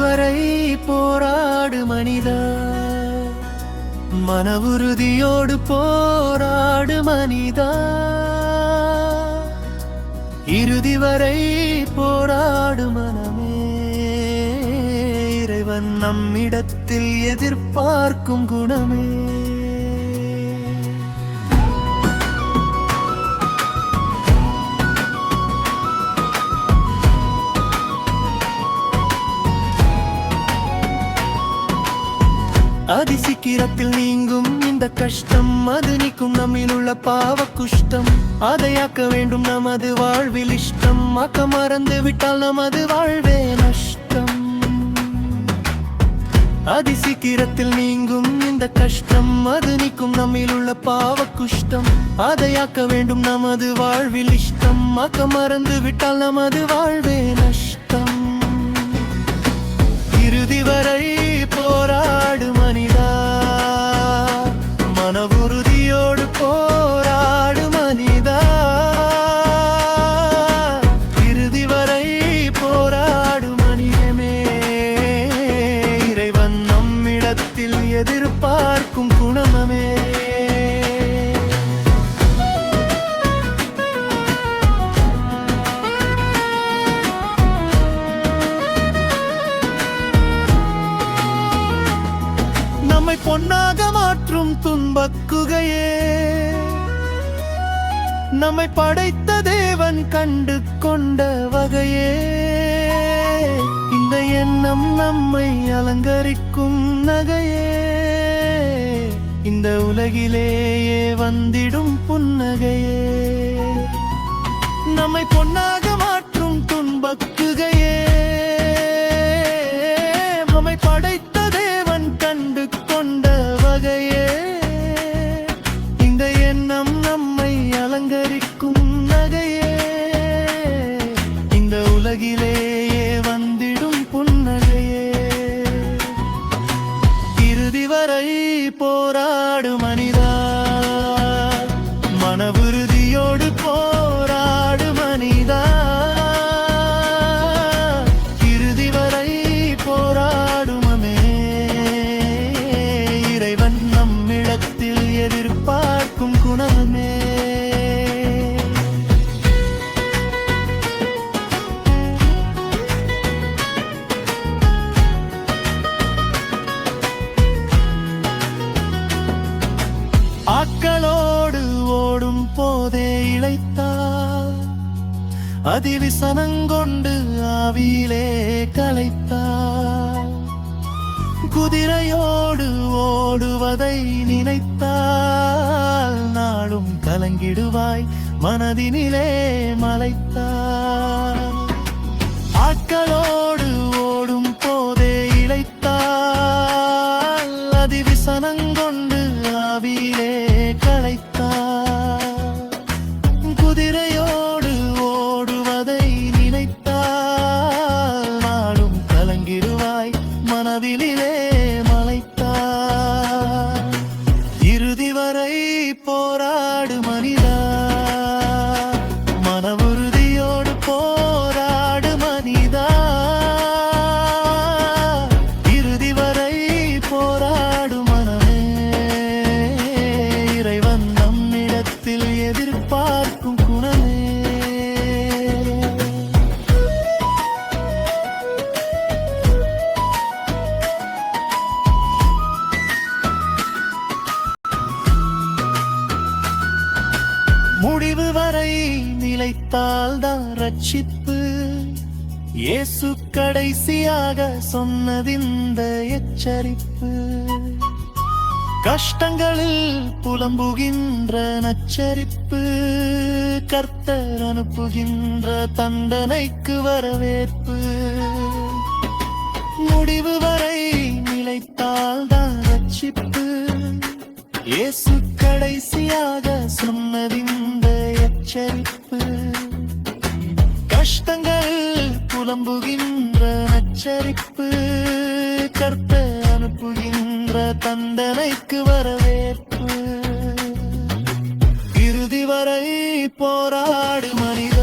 வரை போராடு மனிதா, மன உறுதியோடு போராடு மனிதா. இறுதி வரை போராடு மனமே, இறைவன் நம்மிடத்தில் எதிர்பார்க்கும் குணமே. அதிசீக்கிரத்தில் நீங்கும் இந்த கஷ்டம், அது நீக்கும் நம்மில் உள்ள பாவ குஷ்டம். அதையாக்க வேண்டும் நமது வாழ்வில் இஷ்டம், ஆக்க மறந்து விட்டால் நமது வாழ்வே நஷ்டம். அதிசீக்கிரத்தில் நீங்கும் இந்த கஷ்டம், அது நீக்கும் நம்மில் உள்ள பாவ குஷ்டம். அதையாக்க வேண்டும் நமது வாழ்வில் இஷ்டம், ஆக்க மறந்து விட்டால் நமது வாழ்வே நஷ்டம். இறுதி வரை போராடு மனிதா, மன உறுதியோடு போராடு மனிதா. இறுதி வரை போராடு மனிதமே, இறைவன் நம்மிடத்தில் எதிர்பார்க்கும் குணமே. நம்மை பொன்னாக மாற்றும் துன்பக்குகையே, நம்மை படைத்த தேவன் கண்டு கொண்ட வகையே. இந்த எண்ணம் நம்மை அலங்கரிக்கும் நகையே, இந்த உலகிலேயே வந்திடும் புன்னகையே. நம்மை பொன்னாக மாற்றும் துன்பக்குகையே, நம்மை படைத்த தேவன் கண்டு கொண்ட வகையே. இந்த எண்ணம் நம்மை அலங்கரிக்கும் நகையே, இந்த உலகிலேயே வந்திடும் புன்னகையே. இறுதி வரை போராடு மனிதா, மன உறுதியோடு போராடு மனிதா. இறுதி வரை போராடுமே, இறைவன் நம்மிடத்தில் எதிர்பார்க்கும் குணமே. ஆக்களோடு ஓடும் போதே இளைத்தார், அதிவிசனங்கொண்டு ஆவியிலே களைத்தார். குதிரையோடு ஓடுவதை நினைத்தால் நாளும் கலங்கிடுவாய், மனதினிலே மலைத்தார். ஆட்களோடு ஓடும் போதே இளைத்தால், அதிவிசனங்கொண்டு ஆவியிலே களைத்தார். குதிரையோடு ஓடுவதை நினைத்தால் நாளும் கலங்கிடுவாய், மனதிலே மலைத்தார். இறுதி வரை போராடு மனிதா, மன உறுதியோடு போராடு மனிதா. இறுதி வரை போராடு மனமே, இறைவன் நம்மிடத்தில் எதிர்பார்க்கும் குணமே. முடிவு வரை நிலைத்தால்தான் ரட்சிப்பு, இயேசு கடைசியாக சொன்னதிந்த எச்சரிப்பு. கஷ்டங்களில் புலம்புகின்ற நச்சரிப்பு, கர்த்தர் அனுப்புகின்ற தண்டனைக்கு வரவேற்பு. முடிவு வரை நிலைத்தால்தான் ரட்சிப்பு, இயேசு கடைசியாக சொன்னதிந்த எச்சரிப்பு. கஷ்டங்கள் புலம்புகின்ற நச்சரிப்பு, கர்த்தர் அனுப்புகின்ற தண்டனைக்கு வரவேற்பு. இறுதி வரை போராடு மனிதா,